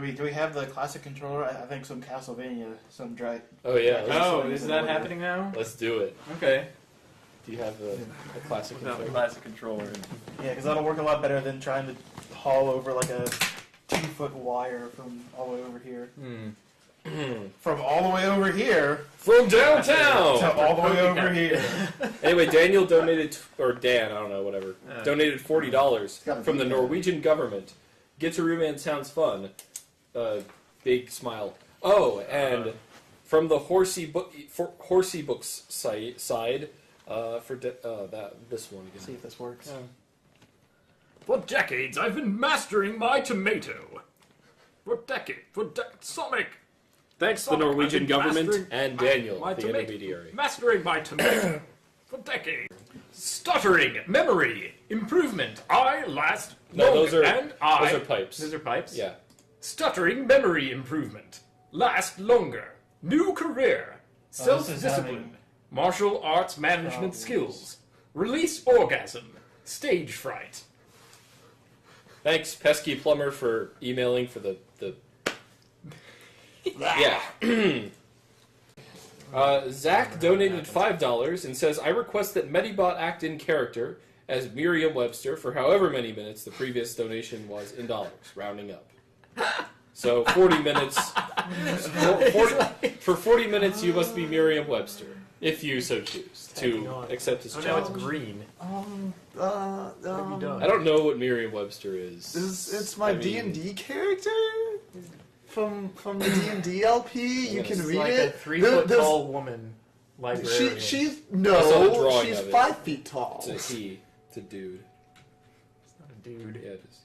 Do we have the classic controller? I think some Castlevania, some drag. Oh yeah. Oh, is that happening now? Let's do it. Okay. Do you have the classic Without the controller? classic controller. Yeah, because that'll work a lot better than trying to haul over like a 2-foot wire from all the way over here. From all the way over here From downtown! to all the way over here. Anyway, Daniel donated, or Dan, I don't know, whatever, donated $40 from the Norwegian government. Guitar Man sounds fun. Big smile. Oh, and from the Horsey Books side, this one again. See if this works. For decades, I've been mastering my tomato. Sonic! Thanks to the Norwegian government and Daniel, the intermediary. Mastering my tomato for decades. Stuttering, memory, improvement. No, those are pipes. Those are pipes? Yeah. Stuttering, memory improvement. Last longer. New career. Self-discipline. Martial arts management skills. Release orgasm. Stage fright. Thanks, Pesky Plumber, for emailing for the yeah. Zach donated $5 and says, I request that Medibot act in character as Merriam-Webster for however many minutes the previous donation was in dollars, rounding up. So 40 minutes. For 40 minutes, you must be Merriam-Webster, if you so choose, to accept his Oh, challenge. now it's green. What have you done? I don't know what Merriam-Webster is. It's my D&D character from the D&D LP. You can It's read like it. a 3-foot-tall woman librarian. She's I saw a drawing she's of it. 5 feet tall. It's a he. It's a dude. It's not a dude. Yeah, it is.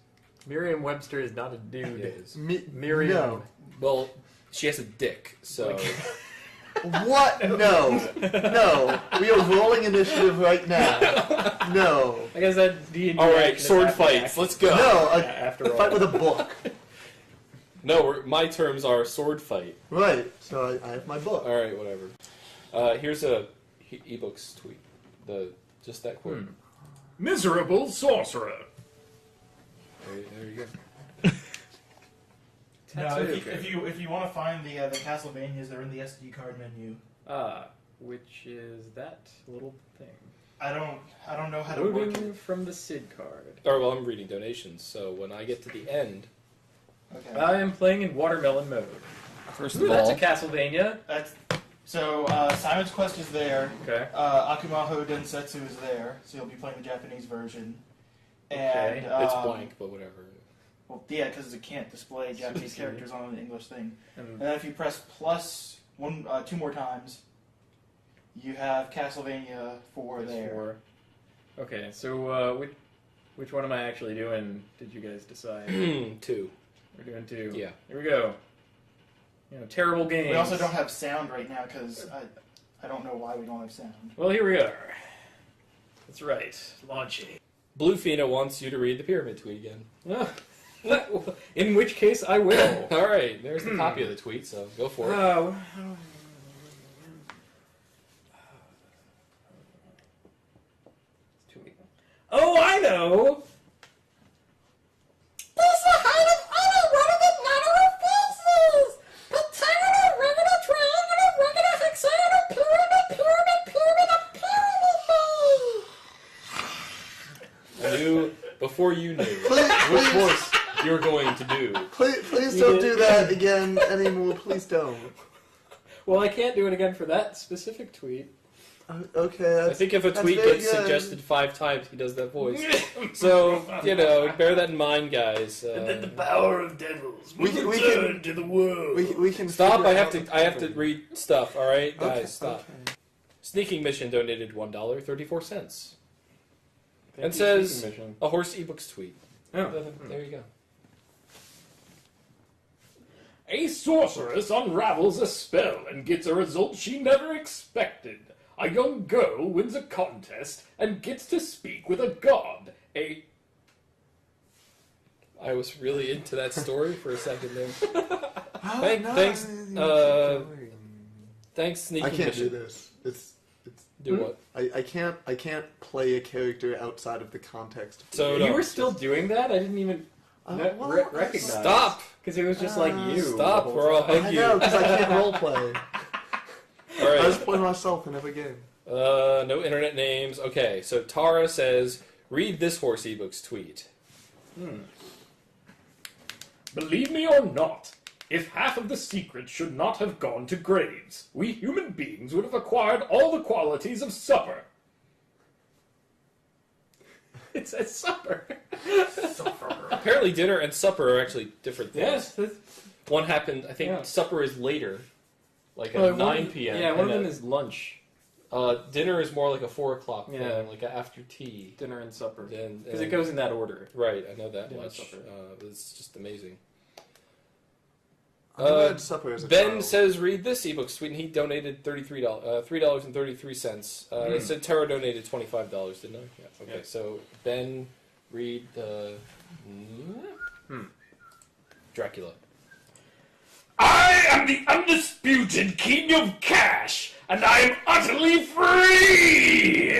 Merriam-Webster is not a dude. Yeah, it is. Miriam. No. Well, she has a dick, so... What? No. No. We are rolling initiative right now. No. I guess that D&D. Alright, sword fights. Let's go. No. After all. Fight with a book. No, my terms are sword fight. Right. So I have my book. Alright, whatever. Here's a ebooks tweet. Just that quote. Miserable sorcerer. There you go. No, if you want to find the Castlevanias, they're in the SD card menu. Which is that little thing. I don't know how to work Moving it. from the SID card. Or, well, I'm reading donations, so when I get to the end... Okay. I am playing in watermelon mode. First Ooh, of that's all... a Castlevania. So Simon's Quest is there. Okay. Akumaho Densetsu is there, so you'll be playing the Japanese version. And Okay. It's blank, but whatever. Well, yeah, because it can't display Japanese characters on an English thing. And And then if you press plus 2 more times, you have Castlevania 4 there. PS4. Okay, so which one am I actually doing? Did you guys decide? 2. We're doing 2. Yeah. Here we go. Terrible games. We also don't have sound right now because I don't know why we don't have sound. Well, here we are. That's right. Launching. Blue Fina wants you to read the pyramid tweet again. In which case, I will. Alright, there's the copy of the tweet, so go for it. Oh, I know! There's the height of any one of the lateral faces! Pentagonal, regular, triangular, regular, hexagonal, pyramid. I knew, before you knew, which voice you were going to do. Please don't do that again anymore. Please don't. Well, I can't do it again for that specific tweet. Okay. I think if a that's tweet very gets good. suggested 5 times, he does that voice. So, bear that in mind, guys. And then the power of devils will We can- return to the world. We can Stop! figure I have out- to read stuff. All right, guys, Okay, stop. okay. Sneaking Mission donated $1.34 Thank and you, says Sneaking Mission. a horse ebooks tweet. Oh. There you go. A sorceress unravels a spell and gets a result she never expected. A young girl wins a contest and gets to speak with a god. I was really into that story for a second there. No, Thanks, no, Thanks, Sneaking I can't Mission. do this. It's Do what? I can't play a character outside of the context. So You were still doing that? I didn't even... Recognize. Stop! Because it was just like you. Stop, the whole or I'll time. hug I you. know, because I can't roleplay. All I right. just play myself in every game. No internet names. Okay, so Tara says, read this horse ebooks tweet. Believe me or not, if half of the secrets should not have gone to Graves, we human beings would have acquired all the qualities of supper. It says supper. Apparently, dinner and supper are actually different things. Yes. One happened. I think Yeah. supper is later, like at 9 p.m. Yeah, one of and them is lunch. dinner is more like a 4 o'clock thing, Yeah. like after tea. Dinner and supper. Then Because it goes in that order. right. I know that Dinner, much. supper. It's just amazing. I never had supper as a Ben child. says, "Read this ebook, sweet," and he donated $3.33. It said Tara donated $25, didn't I? Yeah. Okay, Yeah. so Ben, read Dracula. I am the undisputed king of cash, and I am utterly free!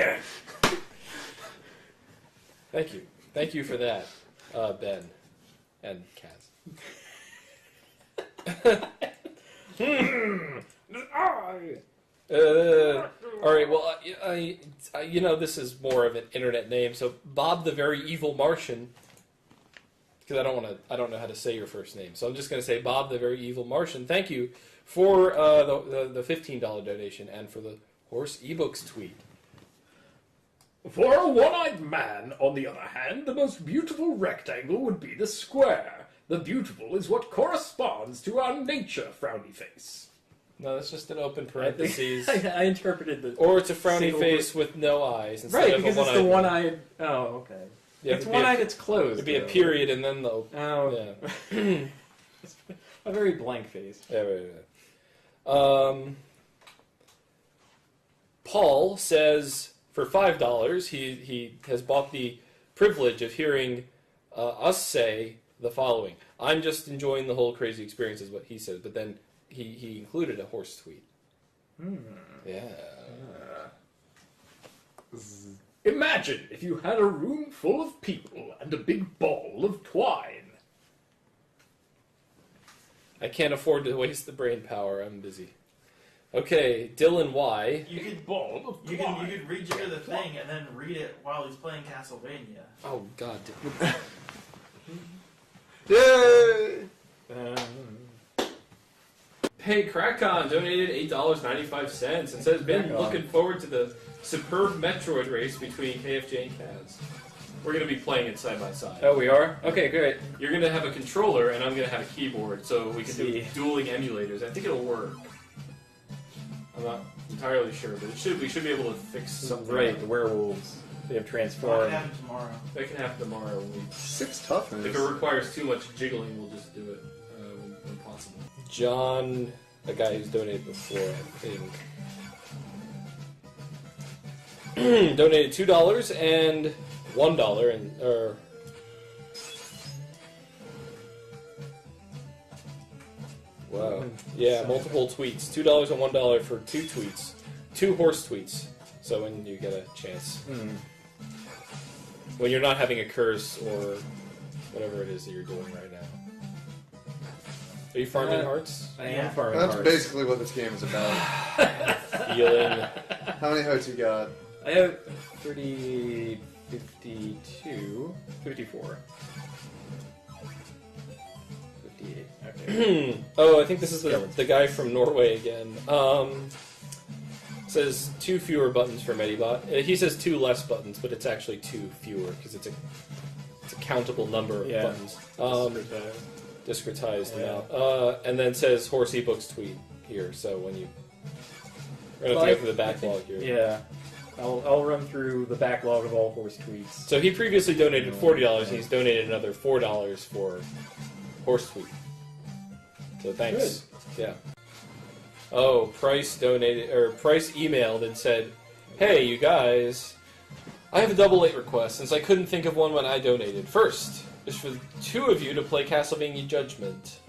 Thank you for that, Ben, and Kaz. All right. Well, you know, this is more of an internet name. So Bob the Very Evil Martian, because I don't know how to say your first name. So I'm just going to say Bob the Very Evil Martian. Thank you for the $15 donation and for the horse ebooks tweet. For a one-eyed man, on the other hand, the most beautiful rectangle would be the square. The beautiful is what corresponds to our nature, frowny face. No, that's just an open parentheses. I interpreted the... Or it's a frowny Single face with no eyes instead Right, of because a it's the one-eyed. one-eyed... Oh, okay. Yeah, It's it'd be one-eyed, it's closed. It'd be a though. period and then the. Oh. Yeah. A very blank face. Yeah, right. Paul says for $5 he has bought the privilege of hearing us say the following. I'm just enjoying the whole crazy experience is what he says, but then he included a horse tweet. Yeah. Imagine if you had a room full of people and a big ball of twine. I can't afford to waste the brain power. I'm busy. Okay, Dylan Y. You could Ball of you twine. could rejigger the thing and then read it while he's playing Castlevania. Oh God. Yay! Hey, Crackon donated $8.95 and says, been Crackon. looking forward to the superb Metroid race between KFJ and Kaz. We're going to be playing it side by side. Oh, we are? Okay, great. You're going to have a controller and I'm going to have a keyboard, so we can do See. dueling emulators. I think it'll work. I'm not entirely sure, but we should be able to fix something. Right, the werewolves. They have Well, it transformed. happens tomorrow. That can happen tomorrow. When we, 6 toughness. if it requires too much jiggling, we'll just do it when possible. John, a guy who's donated before, I think. Donated $2 and $1 and wow, yeah, multiple tweets. $2 and $1 for 2 tweets, 2 horse tweets. So when you get a chance, when you're not having a curse or whatever it is that you're doing right now. Are you farming hearts? I Yeah. am farming That's hearts. basically what this game is about. Healing. How many hearts you got? I have 30, 52, 54. 58, okay. Oh, I think this is the guy from Norway again. Says 2 fewer buttons for Medibot. He says 2 less buttons, but it's actually 2 fewer because it's a countable number of Yeah. buttons. Discretized Yeah. now. And then says horse ebooks tweet here. So when you we're gonna have to go through the backlog here. Yeah. I'll run through the backlog of all horse tweets. So he previously donated $40, and he's donated another $4 for horse tweet. So thanks. Yeah. Oh, Price emailed and said, "Hey, you guys, I have a double 8 request since I couldn't think of one when I donated. First is for the 2 of you to play Castlevania Judgment."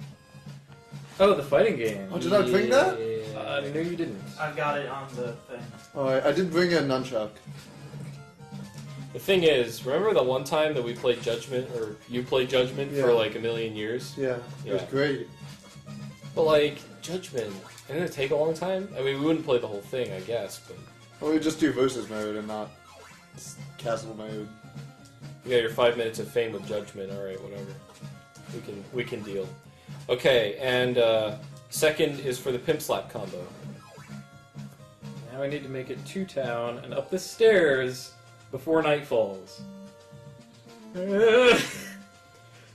Oh, the fighting game. Oh, did I bring that? No, you didn't. I've got it on the thing. Alright, I did bring a nunchuck. The thing is, remember the one time that we played Judgment, or you played Judgment Yeah. for like a million years? Yeah, it was Yeah. great. But like, Judgment, didn't it take a long time? I mean, we wouldn't play the whole thing, I guess, but Well, we just do versus mode and not castle mode. you got your 5 minutes of fame with Judgment, alright, whatever. We can deal. Okay, and second is for the Pimp Slap combo. Now I need to make it to town and up the stairs before night falls.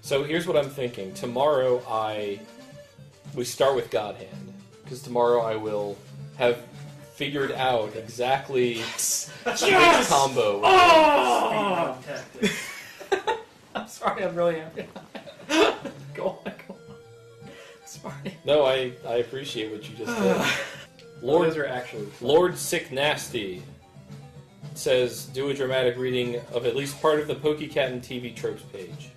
So here's what I'm thinking. Tomorrow we start with God Hand. Because tomorrow I will have figured out exactly which combo. Oh! Tactics. I'm sorry, I'm really happy. Go on. Sorry. No, I appreciate what you just did. Lords are actually fun. Lord Sick Nasty says, do a dramatic reading of at least part of the pokecapn TV tropes page.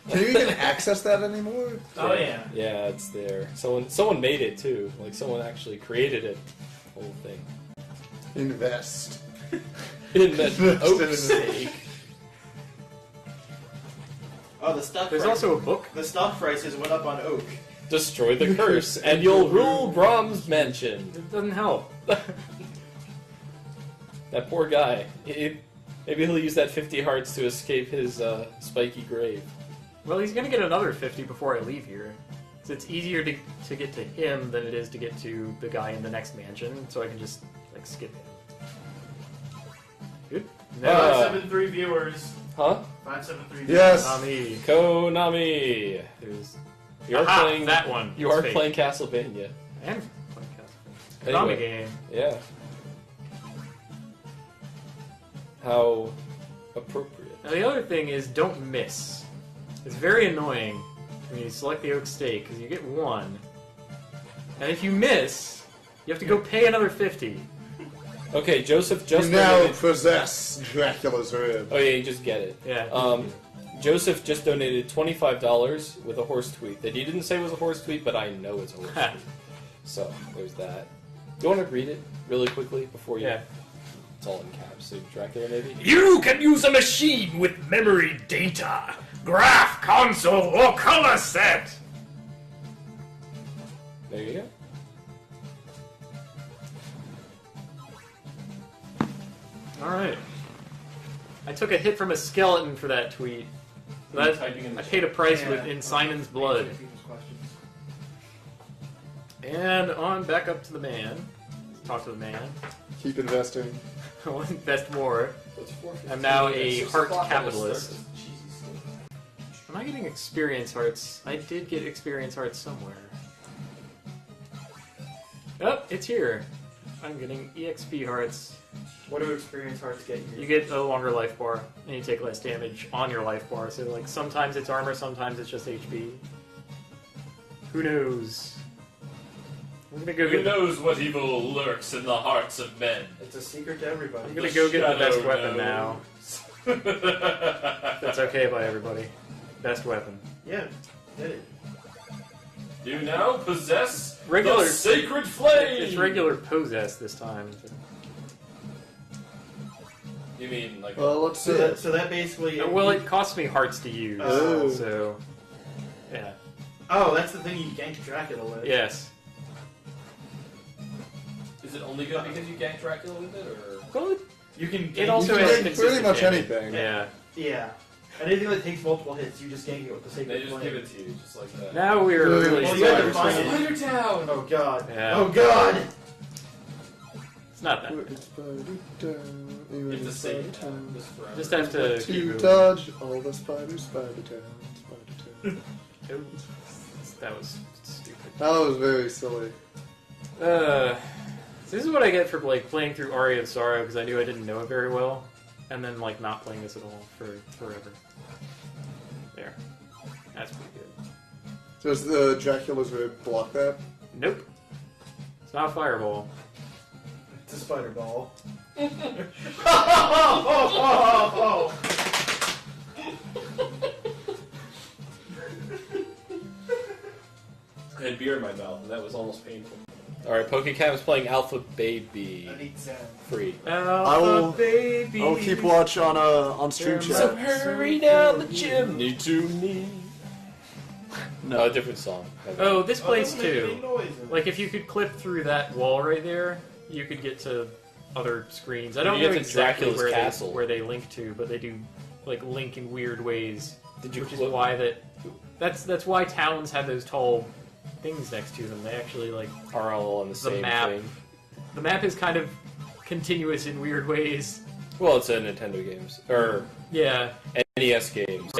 Can you even access that anymore? Oh yeah. Yeah, it's there. Someone made it too. Like someone actually created it. Whole thing. Invest. In that oak's sake. Oh, the stock. There's price- also a book. the stock prices went up on oak. Destroy the curse, and you'll rule Brahm's mansion. It doesn't help. That poor guy. Maybe he'll use that 50 hearts to escape his spiky grave. Well, he's gonna get another 50 before I leave here. So it's easier to get to him than it is to get to the guy in the next mansion, so I can just, like, skip him. Good? No. 573 viewers. Huh? 573 viewers. Yes. Nami. Konami! There's... You are Aha, playing that one. You It's are fake. playing Castlevania. I am playing Castlevania. Anyway. Konami game. Yeah. How appropriate. Now the other thing is, don't miss. It's very annoying when you select the oak stake, because you get one. And if you miss, you have to go pay another 50. Okay, Joseph You just now donated. possess Dracula's rib. Oh yeah, you just get it. Yeah. Joseph just donated $25 with a horse tweet that he didn't say was a horse tweet, but I know it's a horse tweet. So there's that. You want to read it really quickly before you? Yeah. It's all in caps. So Dracula, maybe. You can use a machine with memory data, graph console, or color set. There you go. Alright. I took a hit from a skeleton for that tweet. That, Typing in the I paid a price Yeah. in Simon's blood. People's questions. And on back up to the man. Talk to the man. Keep investing. I want to invest more. So it's 4:15. I'm now At a 6 heart o'clock, I'm gonna capitalist. start this cheesy stuff. Am I getting experience hearts? I did get experience hearts somewhere. Oh, it's here. I'm getting EXP hearts. What do experience hearts get you? You get a longer life bar, and you take less damage on your life bar. So, like, sometimes it's armor, sometimes it's just HP. Who knows? I'm gonna go Who get. knows what evil lurks in the hearts of men? It's a secret to everybody. I'm gonna go get the best Shadow weapon now. That's okay by everybody. Best weapon. Yeah, did it. You now possess Regular- the sacred flame. It's regular possess this time. You mean like? Well, let's see. So that basically. Well, it costs me hearts to use, Oh. so yeah. Oh, that's the thing you gank Dracula with. Yes. Is it only good because you gank Dracula with it, or? Well, You can. it Gank also You has can get pretty consistent much damage. anything. Yeah. Yeah. Anything that takes multiple hits, you just gank it with the sacred They just flame. give it to you, just like that. Now we're Well, really you had to starting. find it. Spider Town. Oh god. Yeah. Oh god. It's not that. It's Spider Town, even It's a in safe Spider town. Town. Just forever. Just have to keep To moving. dodge all the spiders, Spider Town, Spider Town. That was stupid. That was very silly. So this is what I get for like playing through Aria of Sorrow because I knew I didn't know it very well, and then like not playing this at all for forever. There, that's pretty good. Does the Dracula's rib block that? Nope, it's not a fireball. It's a spider ball. I had beer in my mouth, and that was almost painful. Alright, pokecapn is playing Alpha Baby. I need sound. Free. Alpha baby. I'll keep watch on stream So chat. hurry down the chimney to me. No, a different song. Oh, this place doesn't make any too. noises. Like if you could clip through that wall right there, you could get to other screens. I don't You know get to exactly Dracula's castle. where they link to, but they do like link in weird ways. Did you Which is clip- why that's why towns have those tall things next to them. They actually like are all on the same map. thing? the map is kind of continuous in weird ways. Well, it's a Nintendo games. Or Yeah. NES games.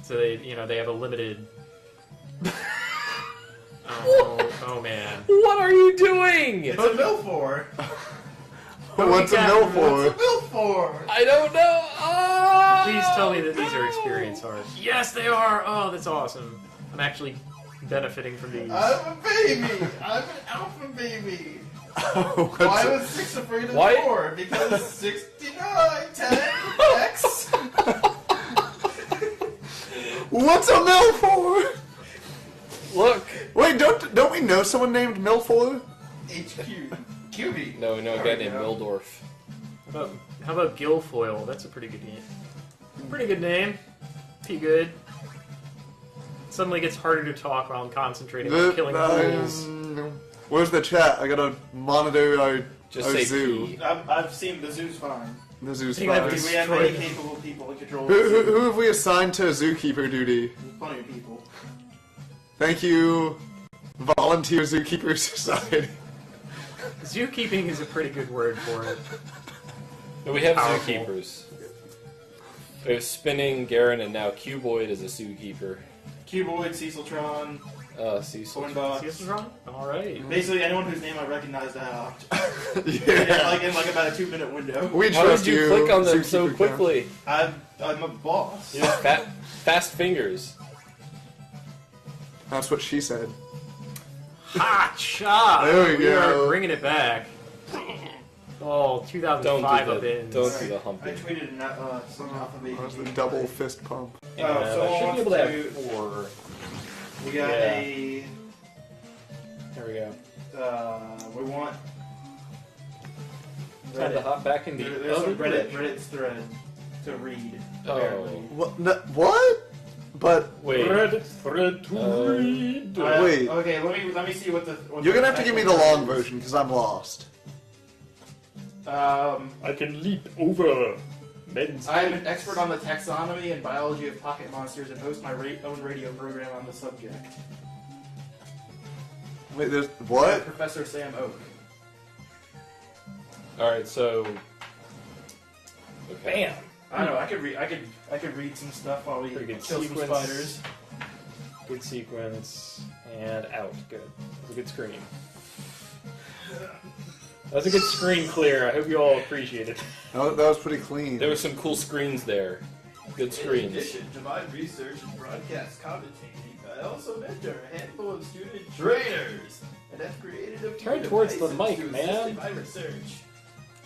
So they they have a limited. Oh man. What are you doing? It's a Milfour. What's a mill It's for? a Milfour. I don't know. Oh, Please tell me that these are experience hearts. Yes, they are. Oh, that's awesome. I'm actually benefiting from these. I'm a baby. I'm an alpha baby. What's Why a- was 6 afraid of Why- 4? Because 69, 10, X. What's a mill for? Look. Wait, don't we know someone named Milfour? HQ. QB. No, we know a guy named Mildorf. How about Guilfoyle? That's a pretty good name. Pretty good name. Pretty good. Suddenly gets harder to talk while I'm concentrating on killing fools. Where's the chat? I gotta monitor our Just our say zoo. P. I've seen the zoo's fine. The zoo's I think I've fine. We just- have many Destroyed. capable people in control. Who have we assigned to zookeeper duty? There's plenty of people. Thank you, Volunteer Zookeeper Society. Zookeeping is a pretty good word for it. No, we have Powerful. zookeepers. We have Spinning, Garen, and now Cuboid is a zookeeper. Cuboid, Ceciltron, Cecil. Cornbox. Ceciltron? Alright. Basically anyone whose name I recognized now. Yeah. in about a 2-minute window. We Why trust did you click on them so Zookeeper quickly? I'm a boss. You have fast fingers. That's what she said. Ha! Cha! There we go. are bringing it back. Oh, Don't 2005 do up the in. don't do the I humping. tweeted some alphabet. That was the double fist pump. Oh, so I should be able to have wants 4. We got Yeah. a. There we go. We want. Time to hop back in the There's other some direction. Reddit's thread to read. Oh. apparently. What? No, what? But Wait. Thread to read. Wait. Okay, let me see what the. you're gonna have to give me the long version because I'm lost. I can leap over men's I am an expert on the taxonomy and biology of pocket monsters and host my own radio program on the subject. Wait, there's what? Professor Sam Oak. Alright, so. Okay. Bam. I don't know. I could read some stuff while we Pretty good kill some sequence. spiders. Good sequence. And out. Good. That's a good screen. That's a good screen clear. I hope you all appreciate it. That was pretty clean. There were some cool screens there. Good In screens. addition to my research and broadcast commentating, I also mentor a handful of student trainers and have created a few Turn towards the devices mic, to man. assist in my research.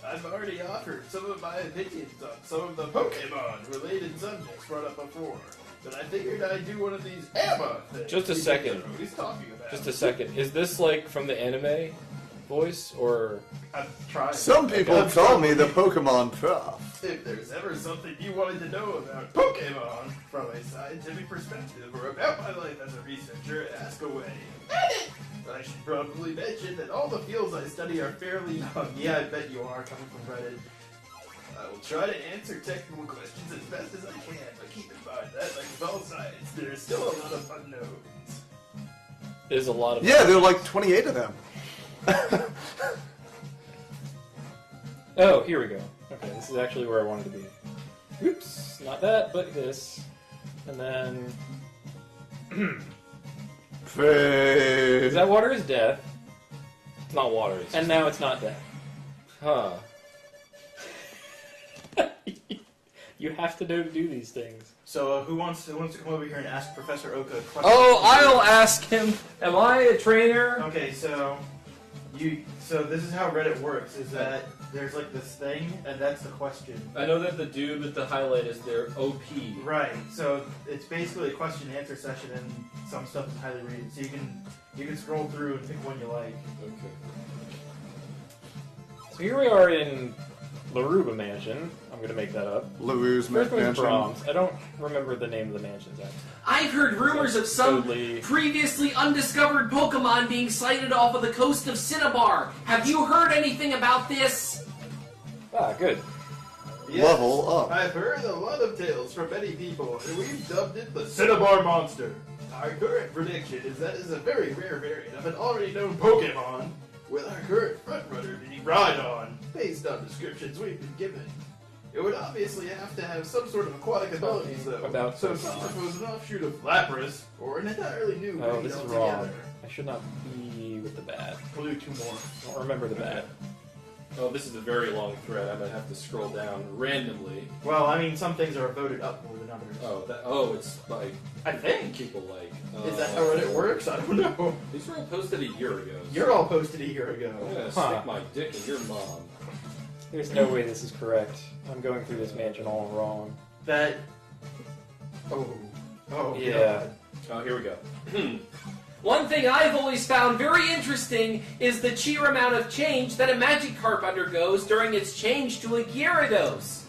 I've already offered some of my opinions on some of the Pokemon-related subjects brought up before, but I figured I'd do one of these AMA things. Just a people second. are always talking about. Just a second. Is this like from the anime voice or? I'm trying. Some people I'm call trying. me the Pokemon Prof. If there's ever something you wanted to know about Pokemon from a scientific perspective or about my life as a researcher, ask away. I should probably mention that all the fields I study are fairly young. Yeah, I bet you are, coming from Reddit. I will try to answer technical questions as best as I can, but keep in mind that, like with all science, there is still a lot of unknowns. There's a lot of. Yeah, there are like 28 of them. Oh, here we go. Okay, this is actually where I wanted to be. Oops, not that, but this. And then. Faye. Is that water is death? It's not water. It's And now it's not death. huh. You have to know to do these things. So, who wants to come over here and ask Professor Oka a question? Oh, I'll ask him. Am I a trainer? Okay, so So this is how Reddit works: is that there's like this thing, and that's the question. I know that the dude with the highlight is their OP. Right. So it's basically a question and answer session, and some stuff is highly rated. So you can scroll through and pick one you like. Okay. So here we are in Laruba Mansion. I'm going to make that up. LaRue's First one's mansion. Brahms. I don't remember the name of the mansions actually. I've heard rumors of some Totally. previously undiscovered Pokemon being sighted off of the coast of Cinnabar. Have you heard anything about this? Ah, good. Yes, Level up. I've heard a lot of tales from many people, and we've dubbed it the Cinnabar Monster. Our current prediction is that it's a very rare variant of an already known Pokemon, with our current frontrunner being Rhydon, based on descriptions we've been given. It would obviously have to have some sort of aquatic abilities, though. About so Pokemon. some suppose an offshoot of Lapras, or an entirely new Oh, breed this is altogether. wrong. I should not be with the bad. We'll do 2 more. I don't remember the bad. Oh, this is a very long thread. I might have to scroll down randomly. Well, I mean, some things are voted up more than others. It's like I think. people like. Is that how Reddit works? I don't know. These were all posted a year ago. You're all posted a year ago. I'm gonna Huh. stick my dick in your mom. There's no way this is correct. I'm going through this mansion all wrong. That. Oh. Oh, Yeah. God. Oh, here we go. One thing I've always found very interesting is the sheer amount of change that a Magikarp undergoes during its change to a Gyarados.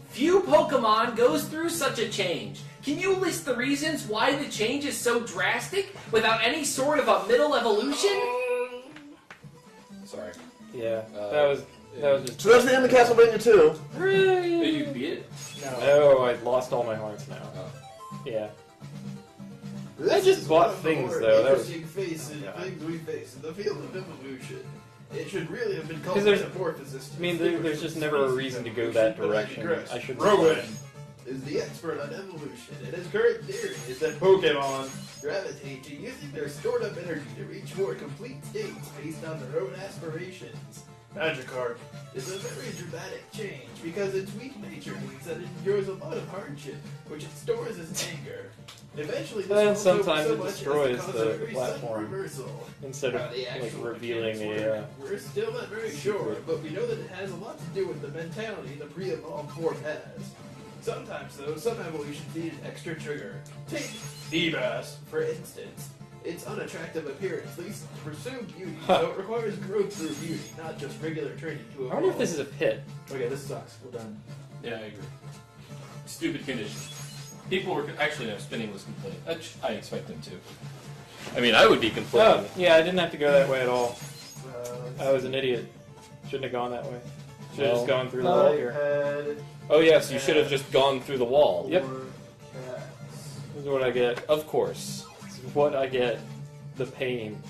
Few Pokemon goes through such a change. Can you list the reasons why the change is so drastic without any sort of a middle evolution? Sorry. Yeah, that was just. So that's the end of Castlevania 2. Did you beat it? No. No, I lost all my hearts now. Oh. Yeah. This I just is bought one of the things, more though. That was- interesting things we face in the field of evolution. It should really have been called 'Cause there's- metamorphosis. I mean, there's just never a reason to go that direction. I should. Rowan is the expert on evolution, and his current theory is that Pokemon gravitate to using their stored up energy to reach more complete states based on their own aspirations. Magikarp is a very dramatic change because its weak nature means that it endures a lot of hardship, which it stores as anger. Eventually, this And rolls over sometimes so it much as to destroys cause the a very sudden platform. reversal. Instead of How the like actual revealing mechanics a. work, we're still not very sure, but we know that it has a lot to do with the mentality the pre-evolved form has. Sometimes, though, some evolutions need an extra trigger. Take Feebas, for instance. Its unattractive appearance leads to pursue beauty, so it requires growth through beauty, not just regular training to evolve. I wonder if this is a pit. Okay, this sucks. We're done. Yeah, I agree. Stupid condition. People were actually no. Spinning was complaining. I expect them to. I mean, I would be Oh, complaining. yeah, I didn't have to go that way at all. Uh, I was an idiot. Shouldn't have gone that way. Should have Well, just gone through the wall here. Head, Oh yes, you should have just gone through the wall. Yep. or cats. This is what I get. Of course. This is what I get. The pain.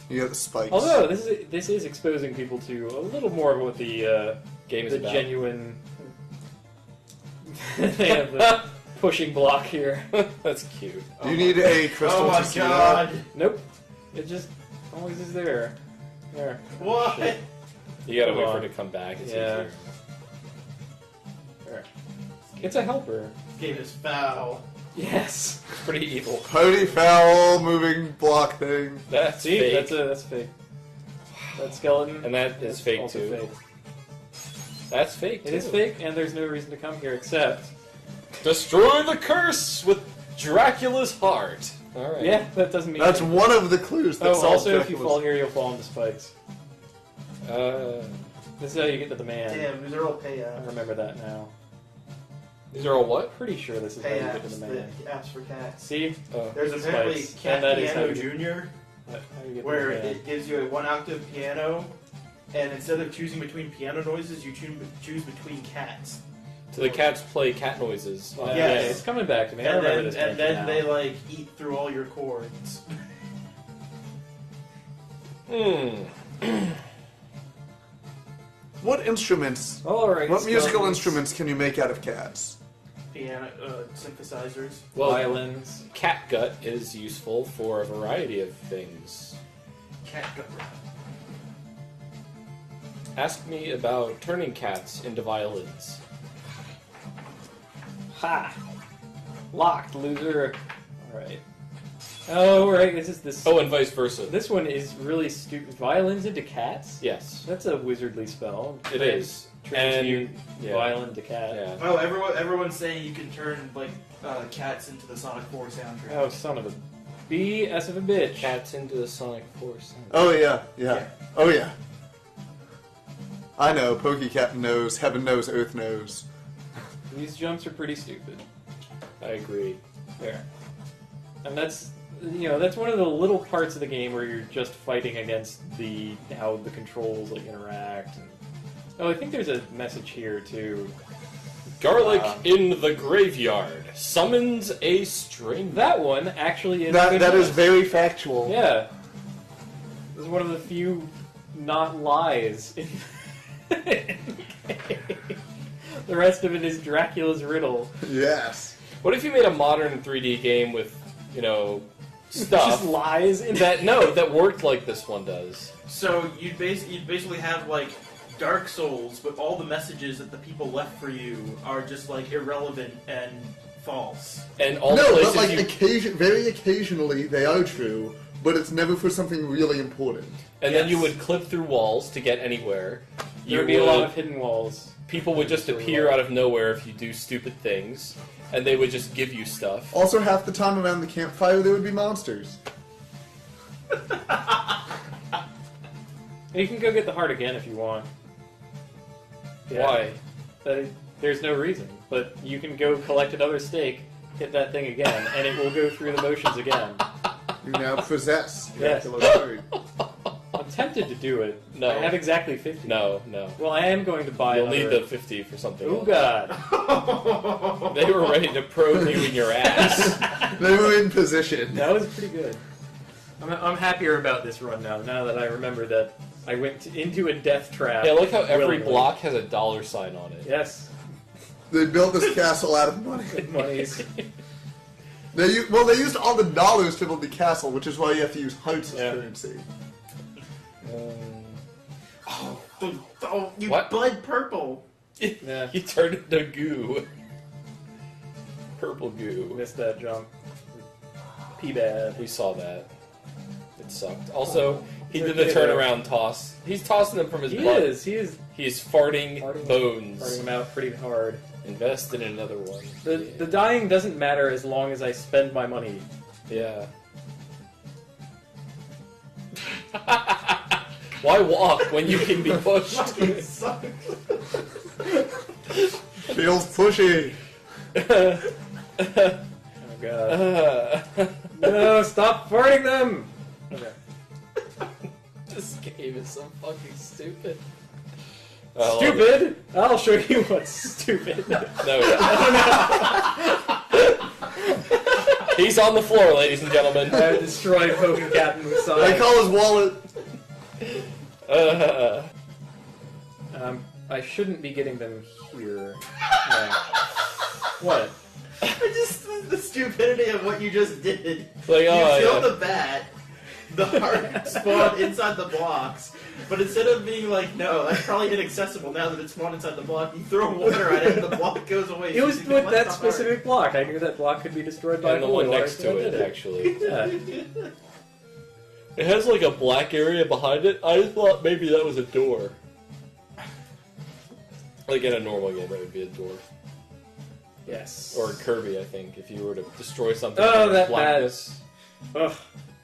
You got the spikes. Although this is exposing people to a little more of what the Game is the about. genuine. They have the pushing block here. That's cute. Do you need a crystal Oh my to see god! Nope. It just always is there. There. What? Shit. You gotta Hold wait on. for it to come back. It's Yeah. easier. There. It's a helper. This game is foul. Yes. It's pretty evil. that? Pony foul moving block thing. That's See, fake. that's fake. That skeleton. And that is fake also too. Fake. That's fake It too. is fake, and there's no reason to come here except. Destroy the curse with Dracula's heart. All right. Yeah, that doesn't mean. That's anything. one of the clues that Oh, solves also, if you Dracula's- fall here, you'll fall into spikes. Uh, This is how you get to the man. Damn, these are all I payouts. remember that now. these are all what? Pretty sure this is how you get to Payouts, the the man. apps for cats. See? There's apparently Spikes. Cat And that is how Piano you get- Junior, How you get where to the man. it gives you a 1-octave piano, and instead of choosing between piano noises, you choose between cats. So the cats play cat noises. Yeah, Yes. it's coming back to me. I And remember then, this. and mention then now. they like eat through all your chords. What instruments? All right. What musical skeletons, instruments can you make out of cats? Piano synthesizers. Well, Violins. cat gut is useful for a variety of things. Cat gut. Ask me about turning cats into violins. Ha! Locked, loser. All right. Oh, right. This. Oh, and vice versa. This one is really stupid. Violins into cats? Yes, That's a wizardly spell. it is. Transmute yeah. violin to cat. Yeah. Oh, everyone's saying you can turn like cats into the Sonic 4 soundtrack. Oh, son of a BS of a bitch. Cats into the Sonic Force. Oh yeah. Oh yeah. I know. pokecapn knows. Heaven knows. Earth knows. These jumps are pretty stupid. I agree. There. And that's one of the little parts of the game where you're just fighting against how the controls like interact. And, I think there's a message here too. Garlic in the graveyard summons a stranger. That one actually is. That is very factual. Yeah. This is one of the few not lies in the rest of it is Dracula's riddle. Yes. What if you made a modern 3D game with, stuff Just lies in that worked like this one does? So you'd basically have like Dark Souls, but all the messages that the people left for you are just like irrelevant and false. And all the No, places but like very occasionally they are true, but it's never for something really important. and then you would clip through walls to get anywhere. There would be a lot of hidden walls. People would just appear out of nowhere if you do stupid things, and they would just give you stuff. Also, half the time around the campfire there would be monsters. You can go get the heart again if you want. Why? There's no reason, but you can go collect another steak, hit that thing again, and it will go through the motions again. You now possess Yes. Dracula's food. I'm tempted to do it. No. I have exactly 50. No. Well, I am going to buy You'll another... need the 50 for something Oh, else. God. They were ready to probe you in your ass. They were in position. That was pretty good. I'm happier about this run now that I remember that I went into a death trap. Yeah, look how every willingly. block has a $sign on it. Yes. They built this castle out of money. Good monies. They used all the dollars to build the castle, which is why you have to use hearts as Yeah. currency. Oh, you What? bled purple. Yeah. You turned into goo. Purple goo. Missed that jump. P-bad. We saw that. It sucked. Also, he It's did the okay, turnaround toss. He's tossing them from his He butt. is He's farting, Farting- bones. farting him out pretty hard. Invest in another one. The dying doesn't matter as long as I spend my money. Yeah. Why walk when you can be pushed? Fucking sucks. Feels pushy. Oh god. No, stop farting them! Okay. This game is so fucking stupid. Stupid? I'll show you what's stupid. No. He's on the floor, ladies and gentlemen. I have destroyed pokecapn with I science. call his wallet. I shouldn't be getting them here. No. What? Just the stupidity of what you just did. Like, You oh, killed yeah. the bat, the heart spawned inside the blocks, but instead of being like, no, that's probably inaccessible now that it's spawned inside the block, you throw water at it and the block goes away. It so was you can with collect that the heart. specific block. I knew that block could be destroyed by And the holy one water, next so I to did it, actually. Yeah. It has like a black area behind it. I thought maybe that was a door. Like in a normal game, that would be a door. Yes. Or Kirby, I think, if you were to destroy something. Oh, with that blackness. Ugh.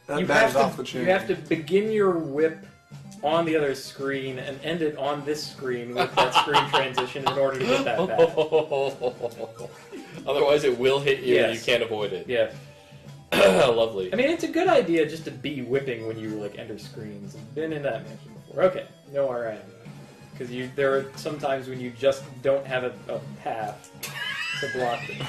That You bag's have, off the to, chain. you have to begin your whip on the other screen and end it on this screen with that screen transition in order to get that back. Otherwise, it will hit you and you Yes. can't avoid it. Yeah. Lovely. I mean, it's a good idea just to be whipping when you like enter screens. I've been in that mansion before. Okay, know where I am. Because there are some times when you just don't have a path to block it.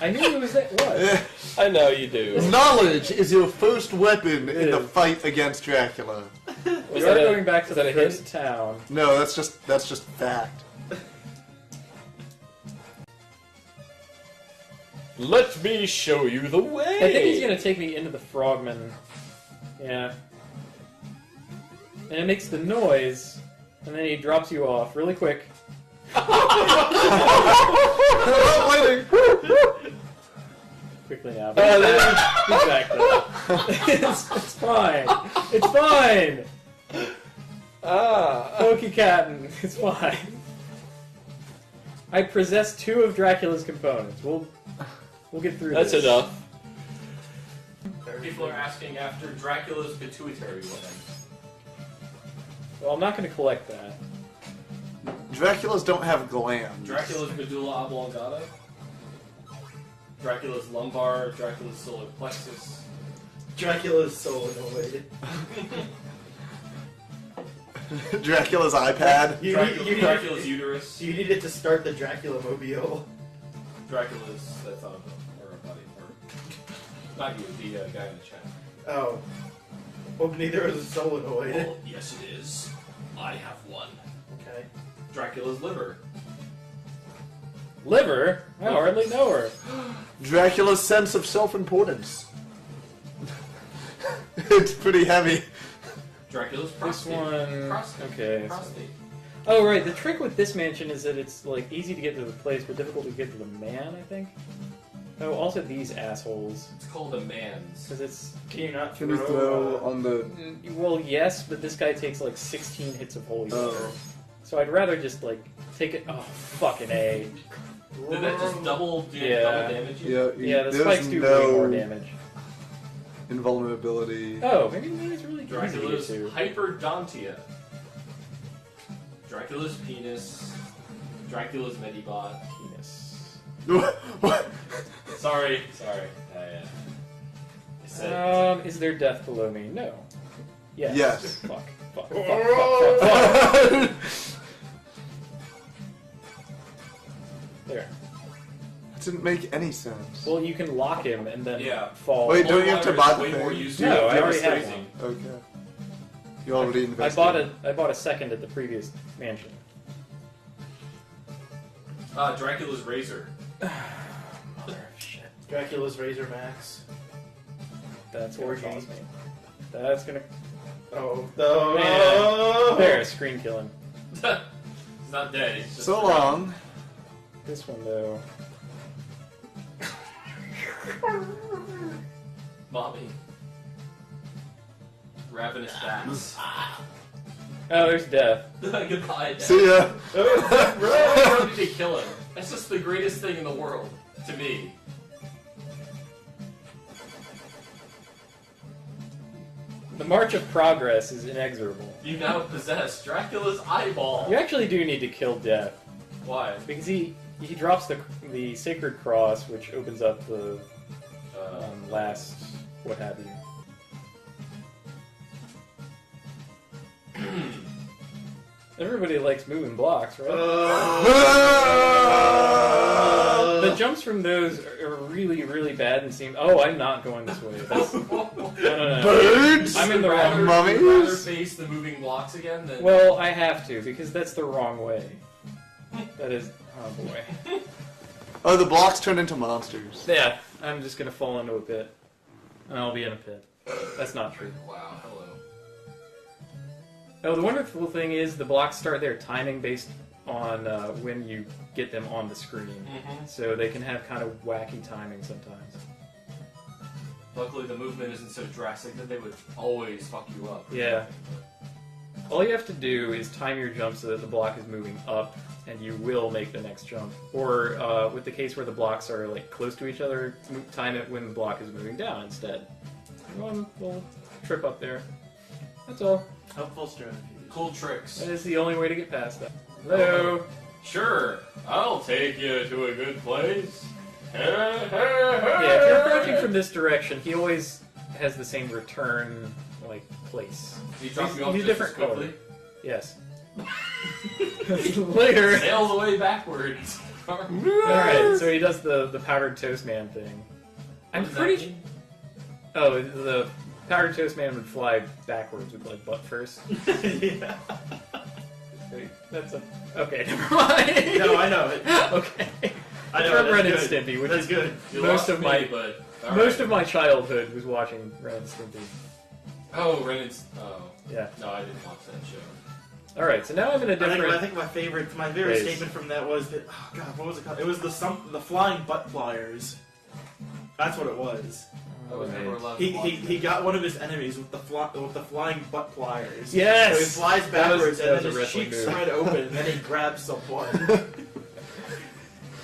I knew it was that. What? I know you do. Knowledge is your first weapon in the is. fight against Dracula. We Was are that a- going back to was the that a first hint? town. No, that's just fact. Let me show you the way. I think he's gonna take me into the frogman. Yeah. And it makes the noise, and then he drops you off really quick. I'm waiting. quickly now. But he's back though. It's fine. It's fine. Pokecapn. It's fine. I possess 2 of Dracula's components. We'll get through That's this. enough. People are asking after Dracula's pituitary gland. Well, I'm not going to collect that. Draculas don't have glands. Dracula's medulla oblongata. Dracula's lumbar. Dracula's solar plexus. Dracula's solenoid. Dracula's iPad. Dracula's uterus. You need it to start the Dracula mobile. Dracula's that's on or a buddy or not you, the guy in the chat. Oh. Well, neither is a solenoid. Well, yes, it is. I have one. Okay. Dracula's liver. Liver? I hardly know her. Dracula's sense of self-importance. It's pretty heavy. Dracula's This prostate. one... Prostate. Okay. Prostate. Oh, right. The trick with this mansion is that it's, like, easy to get to the place, but difficult to get to the man, I think. Oh, also these assholes. It's called a man's. Because it's... Can you not Can you throw on the... Well, yes, but this guy takes, like, 16 hits of holy water. Oh. So I'd rather just, like, take it... Oh, fucking A. Did that just double Yeah. damage you? Yeah, the there's spikes do way no more damage. invulnerability. Oh, maybe it's really easy to get Dracula's to. hyperdontia. Dracula's penis. Dracula's medibot. Penis. What? Sorry. I said Is there death below me? No. Yes. Yes. Fuck. There. That didn't make any sense. Well, you can lock him and then Yeah. fall. Wait, don't you have to buy the way thing? more used No, to I already have crazy. one. Okay. You already I invested. bought a second at the previous mansion. Dracula's razor. Mother of shit. Dracula's Razor Max. That's gonna Orgy. cost me. That's gonna. Oh, Man. There, screen killing. He's not dead. He's just So long. This one though. Mommy. Ravenous bats. Oh, there's death. Goodbye, Dad. See ya. Why did they kill him? That's just the greatest thing in the world to me. The march of progress is inexorable. You now possess Dracula's eyeball. You actually do need to kill death Why? because he drops the sacred cross, which opens up the last what have you. Everybody likes moving blocks, right? The jumps from those are really, really bad and seem. Oh, I'm not going this way. That's, no. Birds. I'm in the Rather- wrong. Mummies? would rather face the moving blocks again than. Well, I have to because that's the wrong way. That is. Oh boy. Oh, the blocks turn into monsters. Yeah, I'm just gonna fall into a pit, and I'll be in a pit. That's not true. Wow. Hello. Oh, the wonderful thing is the blocks start their timing based on when you get them on the screen, Mm-hmm. so they can have kind of wacky timing sometimes. Luckily, the movement isn't so drastic that they would always fuck you up. Yeah. All you have to do is time your jump so that the block is moving up, and you will make the next jump. Or with the case where the blocks are like close to each other, time it when the block is moving down instead. One little trip up there. That's all. Helpful strategy. Cool tricks. That is the only way to get past that. Hello. Sure, I'll take you to a good place. Yeah, if you're approaching from this direction, he always has the same return like place. You drop me off He's a just different as quickly. color. Yes. Later. Sails away backwards. Alright, so he does the powdered toast man thing. I'm What does pretty that sure. mean? Oh, the powdered toast man would fly backwards with like butt first. Yeah. Wait, that's a. Okay, never mind. No, I know it. Okay. I know From it. Ren and That's good. Stimpy, which That's is good. You most lost of me, my- but all most right. of my childhood was watching Ren and Stimpy. Oh, Renan's. Oh, Yeah. no, I didn't watch that show. All right, so now I'm in a different. I think my favorite Race. statement from that was that, oh god, what was it called? It was the flying butt flyers. That's what it was. I was never allowed to watch He got one of his enemies with the flying butt pliers. Yes! So he flies backwards that and was then a his wrestling cheeks move. spread open and then he grabs someone.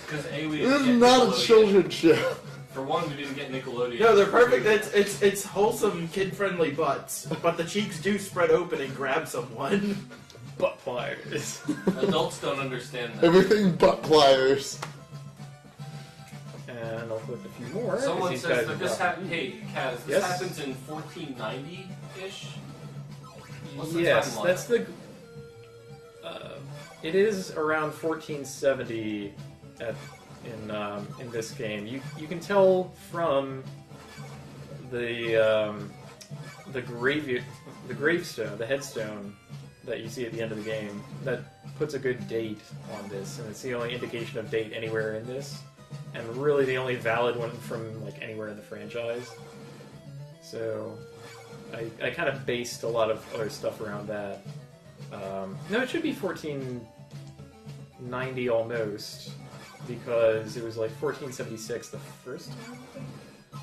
Because A, we This didn't is get not a Nickelodeon. children's show. For one, we didn't get Nickelodeon. No, they're perfect. It's wholesome, kid-friendly butts, but the cheeks do spread open and grab someone. Butt pliers. Adults don't understand that. Everything but pliers. And I'll flip a few more. Someone These says guys that are this dropping. Hey, Kaz, this Yes? happens in 1490-ish? What's the Yes, timeline? that's the. It is around 1470 in this game. You can tell from the gravestone, the headstone that you see at the end of the game. That puts a good date on this, and it's the only indication of date anywhere in this, and really the only valid one from like anywhere in the franchise. So I kind of based a lot of other stuff around that. No, it should be 1490 almost, because it was like 1476 the first time.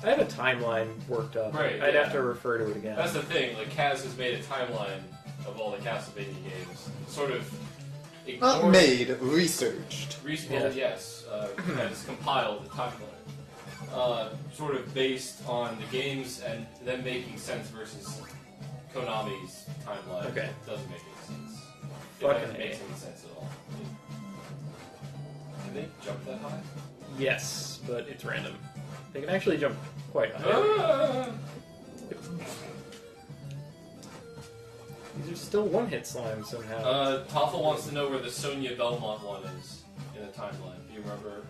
I have a timeline worked up. Right, I'd yeah. have to refer to it again. That's the thing, like, Kaz has made a timeline of all the Castlevania games. Sort of Not ignores- made, researched. Well, yes, has compiled the timeline. Sort of based on the games and them making sense versus Konami's timeline. Okay. It doesn't make any sense. Fucking It makes A. any sense at all. Can they jump that high? Yes, but it's random. They can actually jump quite high. Ah! These are still one-hit slimes somehow. Toffel wants to know where the Sonia Belmont one is in the timeline. Do you remember?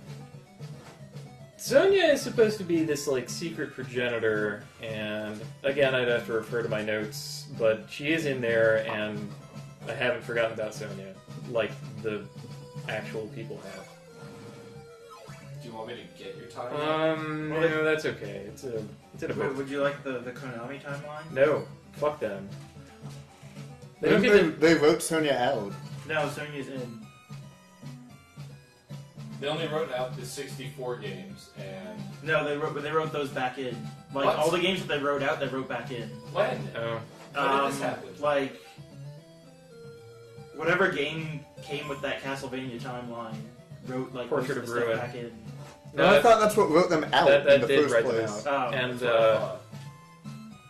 Sonia is supposed to be this like secret progenitor, and again, I'd have to refer to my notes, but she is in there, and I haven't forgotten about Sonia, like the actual people have. Do you want me to get your timeline? No, that's okay. It's in a book. Would you like the Konami timeline? No, fuck them. They don't get to. They wrote Sonya out. No, Sonya's in. They only wrote out the 64 games, and No, they wrote those back in. Like What? all the games that they wrote out, they wrote back in. when? Oh, When did this happen? Like whatever game came with that Castlevania timeline wrote like Portrait most of the stuff Ruin. back in. No, I thought that's what wrote them out that in the did first write place. them out. Oh, And That's what I thought.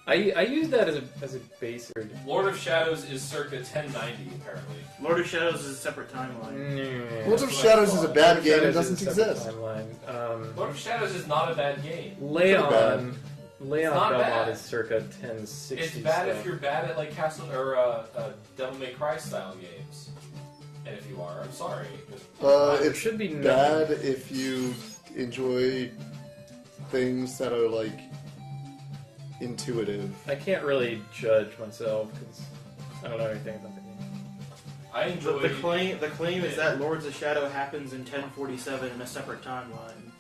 I used that as a base. Lord of Shadows is circa 1090, apparently. Lord of Shadows is a separate timeline. Lords of That's what I Shadows is a thought. bad game. It Shadows doesn't is a separate exist. Timeline. Lord of Shadows is not a bad game. Leon not Belmont bad. is circa 1060. It's bad stuff. if you're bad at like Castle or Devil May Cry style games. And if you are, I'm sorry. It It's should be bad nothing. if you enjoy things that are like intuitive. I can't really judge myself because I don't know anything about the game. I enjoy The claim is that Lords of Shadow happens in 1047 in a separate timeline.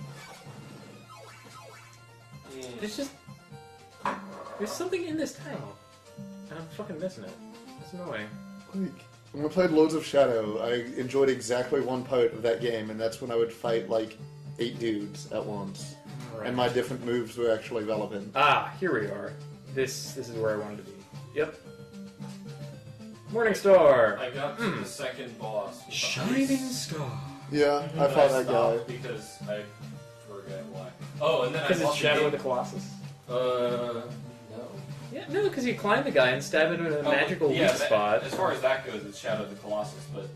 There's something in this town, and I'm fucking missing it. It's annoying. Like, when I played Lords of Shadow, I enjoyed exactly one part of that game, and that's when I would fight like 8 dudes at once, Right. and my different moves were actually relevant. Ah, here we are. This is where I wanted to be. Yep. Morning Star. I got to the second boss. with the ice, Star. Yeah, I but fought that guy. stopped because I forget why. Oh, and then I Because it's bought Shadow the of the Colossus. No. Yeah, no, because you climb the guy and stab him in a magical weak that- spot. As far as that goes, it's Shadow of the Colossus, but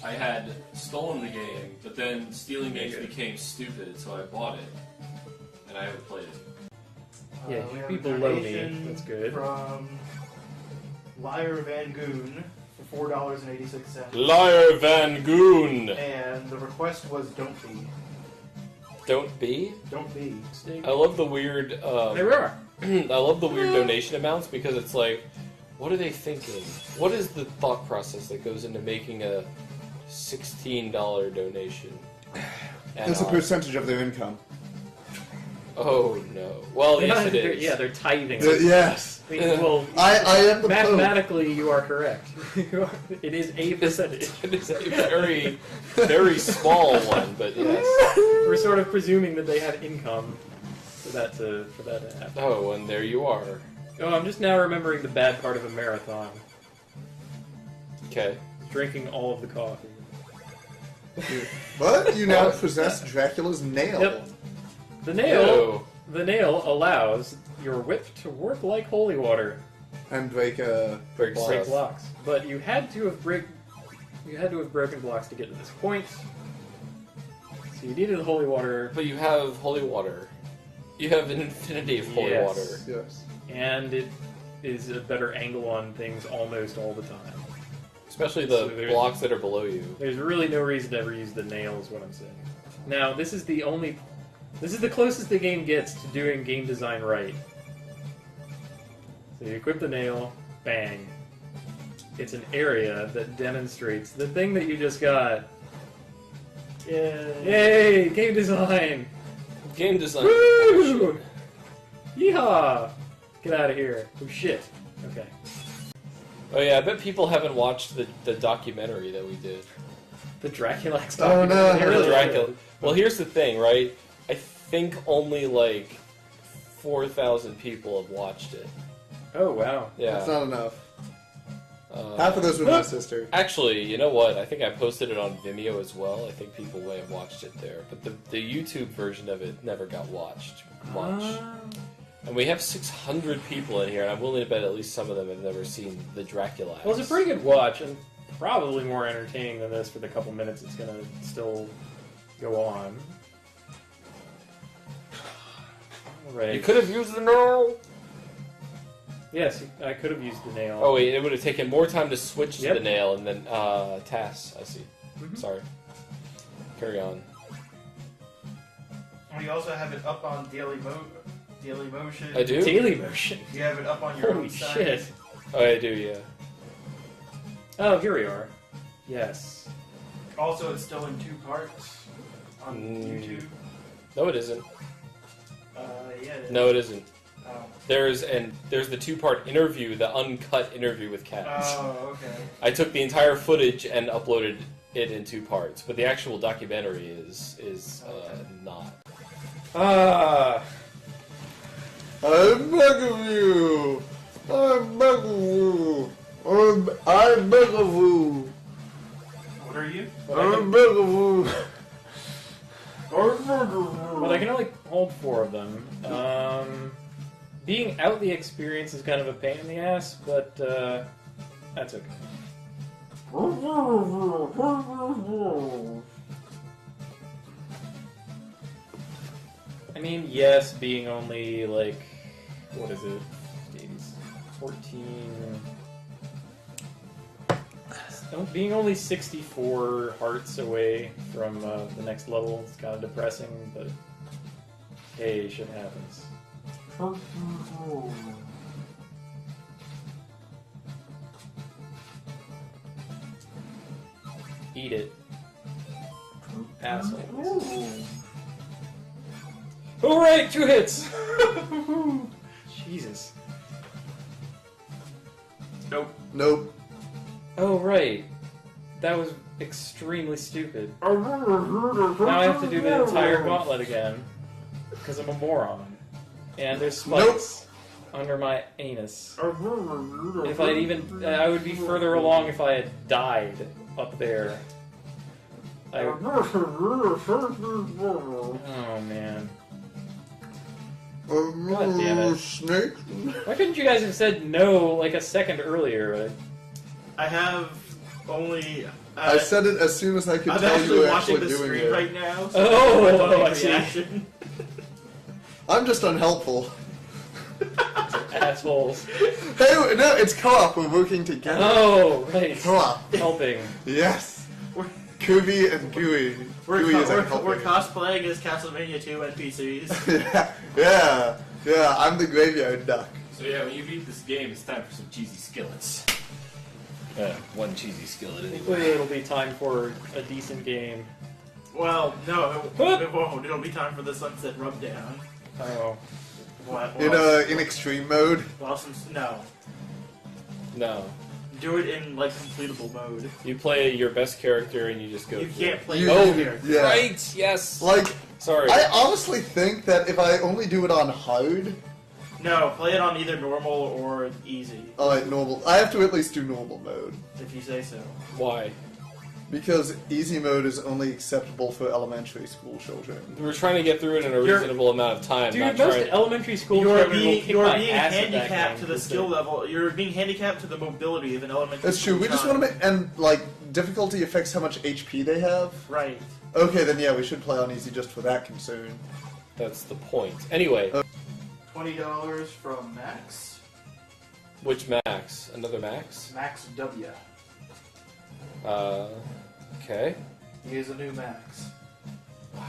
I had stolen the game, but then stealing games became stupid, so I bought it, and I haven't played it. Yeah, We you have be a below me. donation That's good. From Liar Van Goon for $4.86. Liar Van Goon. And the request was don't be. Don't be. Don't be. I love the weird. There we are. I love the weird donation amounts because it's like, what are they thinking? What is the thought process that goes into making a $16 donation? And It's a percentage of their income. Oh no. Well, yes, it is. Yeah, they're tithing. Yes. Well, I am the Pope. mathematically, you are correct. It is a percentage. It is a very, very small one, but yes. We're sort of presuming that they have income. for that to happen. Oh, and there you are. Oh, I'm just now remembering the bad part of a marathon. Okay. Drinking all of the coffee. But you now possess Dracula's nail. Yep. The nail allows your whip to work like holy water. And break Break Break blocks. blocks. But you had to have broken blocks to get to this point. So you needed holy water, But you have holy water. You have an infinity of holy Yes. water. Yes. and it is a better angle on things almost all the time. Especially So the there's- blocks that are below you. There's really no reason to ever use the nail, is what I'm saying. Now, this is the closest the game gets to doing game design right. So you equip the nail, bang. It's an area that demonstrates the thing that you just got. Yay! Game design! Game design. Woo! Yeehaw! Get out of here. Oh shit. Okay. Oh yeah, I bet people haven't watched the documentary that we did. The Draculax Oh, no, documentary. I heard The of Dracula. Well, here's the thing, right? I think only like 4,000 people have watched it. Oh wow. Yeah. That's not enough. Uh, Half of those were my sister. Actually, you know what? I think I posted it on Vimeo as well. I think people may have watched it there, but the YouTube version of it never got watched much. And we have 600 people in here, and I'm willing to bet at least some of them have never seen the Dracula. Well, it's a pretty good watch, and probably more entertaining than this for the couple minutes it's gonna still go on. Right. You could have used the nail. Yes, I could have used the nail. Oh wait, it would have taken more time to switch to Yep. the nail, and then TAS. I see. Mhm. Sorry. Carry on. We also have it up on Daily Motion. I do. Daily motion. You have it up on your Holy own site. shit. Oh, I do. Yeah. Oh, here we are. Yes. Also, it's still in 2 parts on YouTube. No, it isn't. Yeah. It is. No, it isn't. Oh. There's the 2-part interview, the uncut interview with Cats. Oh, okay. I took the entire footage and uploaded it in 2 parts, but the actual documentary is not. Ah. I beg of you! I beg of you! I beg of you! What are you? I beg of you! Well, I can only hold 4 of them. Being out the experience is kind of a pain in the ass, but that's okay. I mean, yes, being only like, what is it? 14. Being only 64 hearts away from the next level is kind of depressing, but hey, shit happens. Eat it. Assholes. Hooray! 2 hits! Jesus. Nope. Oh, right. That was extremely stupid. Now I have to do the entire gauntlet again. Because I'm a moron. And there's spikes under my anus. If I'd even... I would be further along if I had died up there. Oh, man. God damn it. Snake? Why couldn't you guys have said no like a second earlier? I have only. I said it as soon as I could I'm tell you actually were watching actually the doing screen it. right now. So Oh, I I see. reaction. I'm just unhelpful. Assholes. Hey, no, it's co-op. We're working together. Oh, right. Co-op. Helping. Yes. We're- Kubi and Gooey. Gooey is We're helping. cosplaying as Castlevania 2 NPCs. yeah, I'm the graveyard duck. So yeah, when you beat this game, it's time for some cheesy skillets. One cheesy skillet anyway. Hopefully it'll be time for a decent game. Well, no, it won't. It'll be time for the Sunset Rubdown. Oh. What? In extreme mode. Well, no. No. Do it in like completable mode. You play your best character and you just go. You through can't it. play. You- Oh, your character. yeah. right. Yes. Like, Sorry. I honestly think that if I only do it on hard, No, play it on either normal or easy, normal, I have to at least do normal mode. if you say so. Why? Because easy mode is only acceptable for elementary school children. We're trying to get through it in a You're- reasonable amount of time. Dude, not most trying. elementary school You're children will being, kick you're my being ass at that handicapped game to the 'cause skill they- level. You're being handicapped to the mobility of an elementary. That's true. school We just child. want to make, and like difficulty affects how much HP they have. Right. Okay, then yeah, we should play on easy just for that concern. That's the point. Anyway, $20 from Max. which Max? Another Max? Max W. Okay. He is a new Max.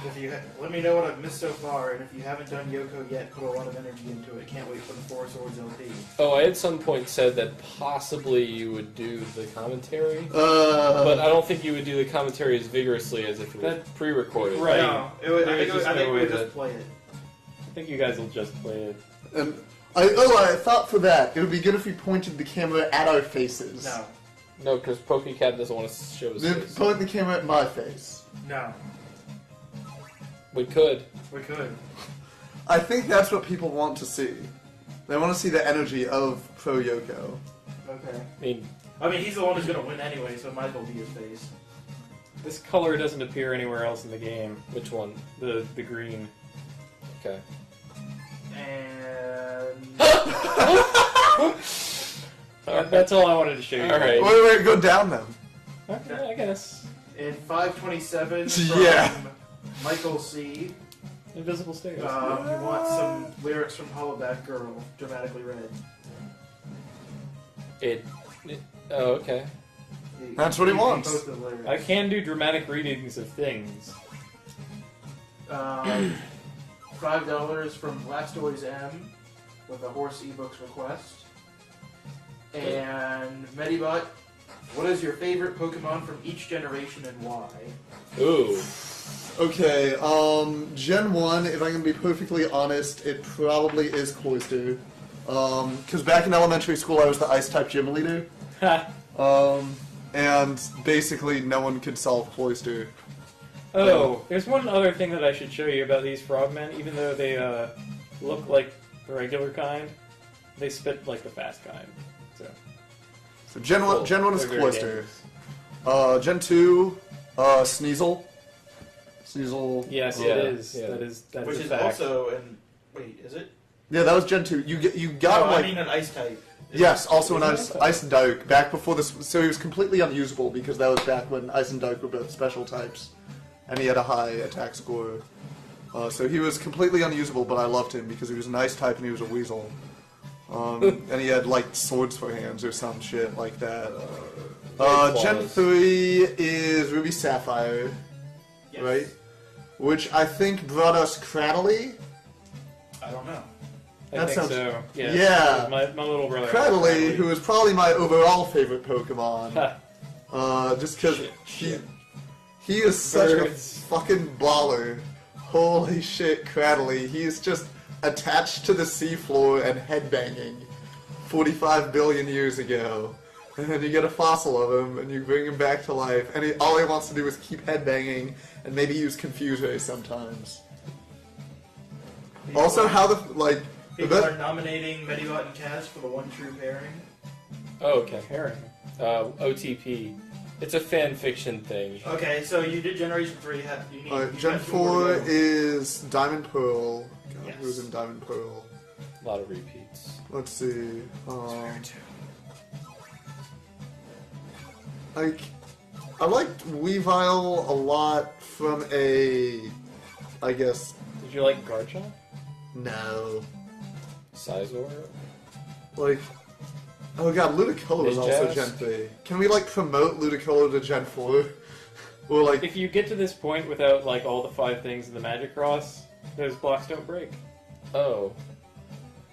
If you let me know what I've missed so far, and if you haven't done Yoko yet, put a lot of energy into it. Can't wait for the Four Swords LP. Oh, I at some point said that possibly you would do the commentary, but I don't think you would do the commentary as vigorously as if it was pre-recorded. Right. No, it would, There I think, was just I think no we way would just that- play it. I think you guys will just play it. And I thought for that it would be good if we pointed the camera at our faces. No. No, because pokecapn doesn't want to show his Then face. point the camera at my face. No. We could. We could. I think that's what people want to see. They want to see the energy of Pro Yoko. Okay. I mean, He's the one who's gonna win anyway, so it might as well be his face. This color doesn't appear anywhere else in the game. which one? The green. Okay. And That's all I wanted to show you. All right. Wait, go down them. Okay, I guess. in 527 from Yeah. Michael C. Invisible stairs. You want some lyrics from Hollaback Girl, dramatically read. Oh, okay. That's what he wants. posted the lyrics. I can do dramatic readings of things. $5 from Blastoise M with a horse ebooks request. And Medibot, what is your favorite Pokemon from each generation and why? Ooh. Okay, Gen 1, if I can be perfectly honest, it probably is Cloyster. Because back in elementary school I was the Ice-type gym leader. And basically no one could solve Cloyster. Oh, there's one other thing that I should show you about these frogmen. Even though they look like the regular kind, they spit like the fast kind. So Gen 1, Cool. Gen 1 is They're very Cloyster. dangerous. Gen 2, Sneasel. Sneasel. Yes, Yeah, it is. yeah. That is Which a is fact. also in. Wait, is it? Yeah, that was Gen 2. You got No, him like... I mean an ice type. Yes, also an Isn't Ice it? and Dark. Back before this, so he was completely unusable because that was back when Ice and Dark were both special types, and he had a high attack score. So he was completely unusable, but I loved him because he was an Ice type and he was a weasel. And he had like swords for hands or some shit like that. Gen claws. 3 is Ruby Sapphire, Yes. right? Which I think brought us Cradley. I don't know. I That think sounds- so. Yes. yeah. My little brother. Cradley, who is probably my overall favorite Pokemon. Ha. Just because Shit. he is such Birds. a fucking baller. Holy shit, Cradley. He is just attached to the seafloor and headbanging 45 billion years ago. And then you get a fossil of him and you bring him back to life. And all he wants to do is keep headbanging and maybe use Confuse Ray sometimes. Also, how the, like... People the- are nominating Medibot and Kaz for the one true pairing. Oh, okay. Herring. OTP. It's a fan fiction thing. Okay, so you did Generation 3. You need, you Gen got 2 more 4 to go. is Diamond Pearl. God, Yes. who's in Diamond Pearl? A lot of repeats. Let's see. I liked Weavile a lot from a... I guess... Did you like Garchomp? No. Sizor? Like... Oh god, Ludicolo was also Ninjask? Gen 3. Can we, like, promote Ludicolo to Gen 4? Or, like... If you get to this point without like all the 5 things in the Magic Cross, those blocks don't break. Oh.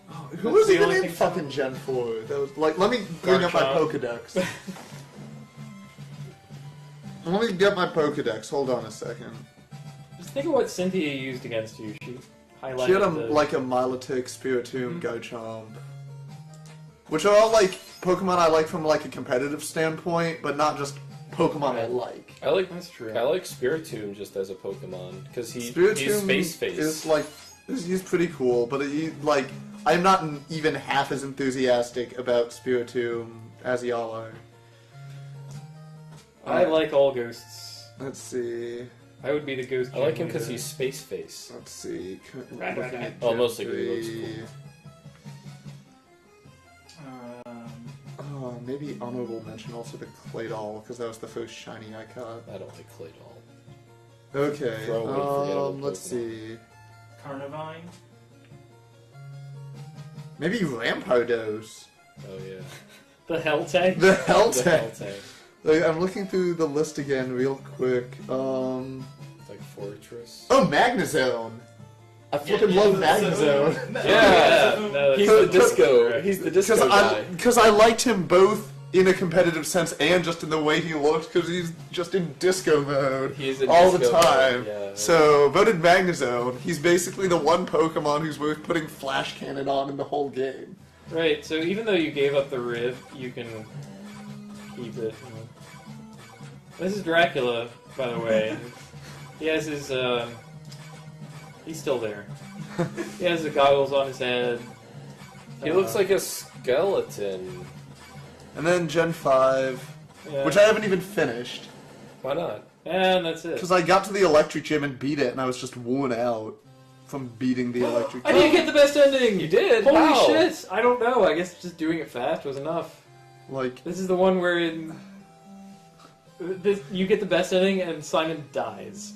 Who That's was the even only in thing- fucking Gen 4? That was, like, let me bring up my Garchomp. Pokedex. Let me get my Pokedex. Hold on a second. Just think of what Cynthia used against you. She highlighted She had the... like a Milotic, Spiritomb, Garchomp. which are all like Pokemon I like from like a competitive standpoint, but not just Pokemon I like. I like That's true. I like Spiritomb just as a Pokemon because he's Spiritomb space face. is like he's pretty cool, but like I'm not even half as enthusiastic about Spiritomb as y'all are. I like all ghosts. Let's see. I would be the ghost. I like him king because leader. he's space face. Let's see. Oh, mostly because he looks Um, Oh, maybe honorable mention also to Claydol because that was the first shiny I caught. I don't like Claydol. Okay. Throw away forgettable Let's Pokemon. see. Carnivine. Maybe Rampardos. Oh yeah. the hell tank. The Hell The Tank. Hell Tank. Like, I'm looking through the list again real quick. Like Fortress. Oh, Magnezone. I fucking love Magnezone. Yeah. No, He's that's- the disco. He's the disco guy. Because I liked him both in a competitive sense and just in the way he looked because he's just in disco mode He's in all disco the time. mode, yeah. So voted Magnezone. He's basically the one Pokemon who's worth putting Flash Cannon on in the whole game. Right. So even though you gave up the Riv, you can keep it. You know. This is Dracula, by the way. He has his. He's still there. He has the goggles on his head. He looks like a skeleton. And then Gen 5, Yeah. which I haven't even finished. Why not? And that's it. Because I got to the electric gym and beat it, and I was just worn out from beating the electric I gym. didn't get the best ending! You did? Holy How? shit! I don't know. I guess just doing it fast was enough. Like, This is the one where you get the best ending and Simon dies.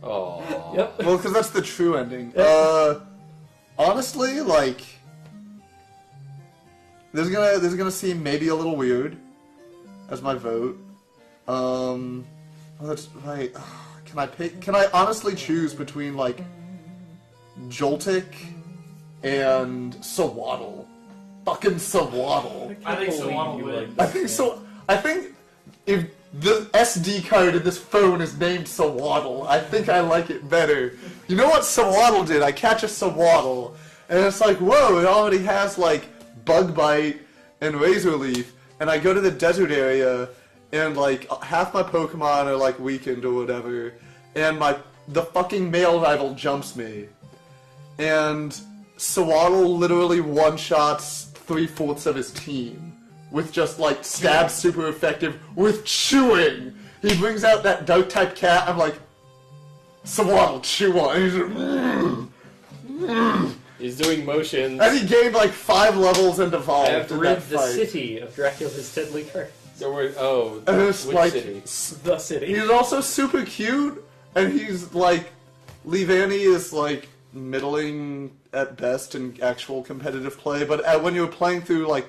Oh. Yep. well, because that's the true ending. Yeah. Honestly, like, this is gonna seem maybe a little weird as my vote. Oh, that's right. Can I pick? Can I honestly choose between like Joltik and Sawaddle? Fucking Sawaddle. I think Can't believe Sawaddle you would. like I think so. I think if the SD card in this phone is named Sawaddle, I think I like it better. You know what Sawaddle did? I catch a Sawaddle, and it's like, whoa! It already has like Bug Bite and Razor Leaf, and I go to the desert area, and like half my Pokemon are like weakened or whatever, and the fucking male rival jumps me, and Sawaddle literally one-shots 3/4 of his team with just like stab super effective with chewing. He brings out that dark type cat. I'm like, Sawaddle, chew on. And he's like, He's doing motions. and he gained like 5 levels and I evolved have in that rid the fight. city of Dracula's deadly curse. There were, oh, And it's which like, city? The city. he's also super cute, and he's like, Leavanny is like middling at best in actual competitive play, but when you're playing through like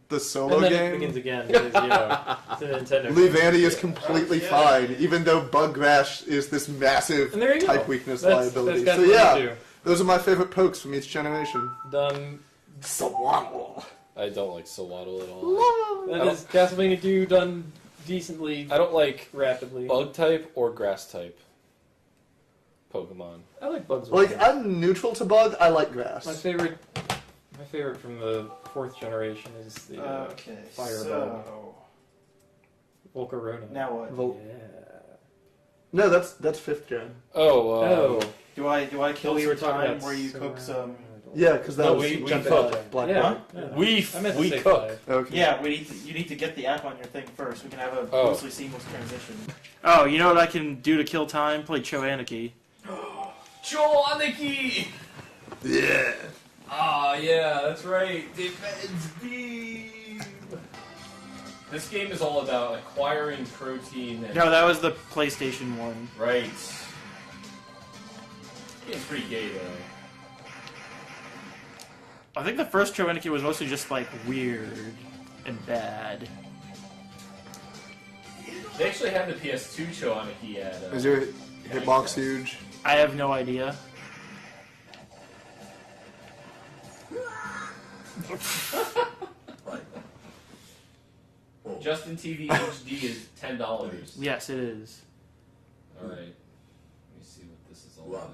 the solo And then game, it begins again. Because, you know, it's a Nintendo. Leavanny is completely fine, even though Buggrash is this massive And there you go. type weakness That's liability. got So something yeah, to do. those are my favorite pokes from each generation. Done. Sawaddle. I don't like Sawaddle at all. That is Castlevania 2 done decently, I don't like rapidly. bug type or grass type Pokemon. I like bugs. Like, I'm neutral to bug, I like grass. My favorite from the 4th generation is the Okay, Fireball. so Volcarona. now what? Yeah. No, that's 5th gen. Oh, Do I kill we some were talking time about where you some- cook some? Yeah, because that No, was we jumping cook. into Black Yeah. Belt. Yeah. we I meant to we say cook. 5. Okay. Yeah, you need to get the app on your thing first. We can have a Oh. mostly seamless transition. Oh, you know what I can do to kill time? Play Choaniki. Joaniki! Yeah. Ah, yeah, that's right. Defense beam! This game is all about acquiring protein and... No, that was the PlayStation one. Right. Game's pretty gay, though. I think the first Choaniki was mostly just like weird and bad. They actually have the PS2 Choaniki at... Is your hitbox huge? I have no idea. Justin TV HD is $10. Yes, it is. Alright. Let me see what this is all about.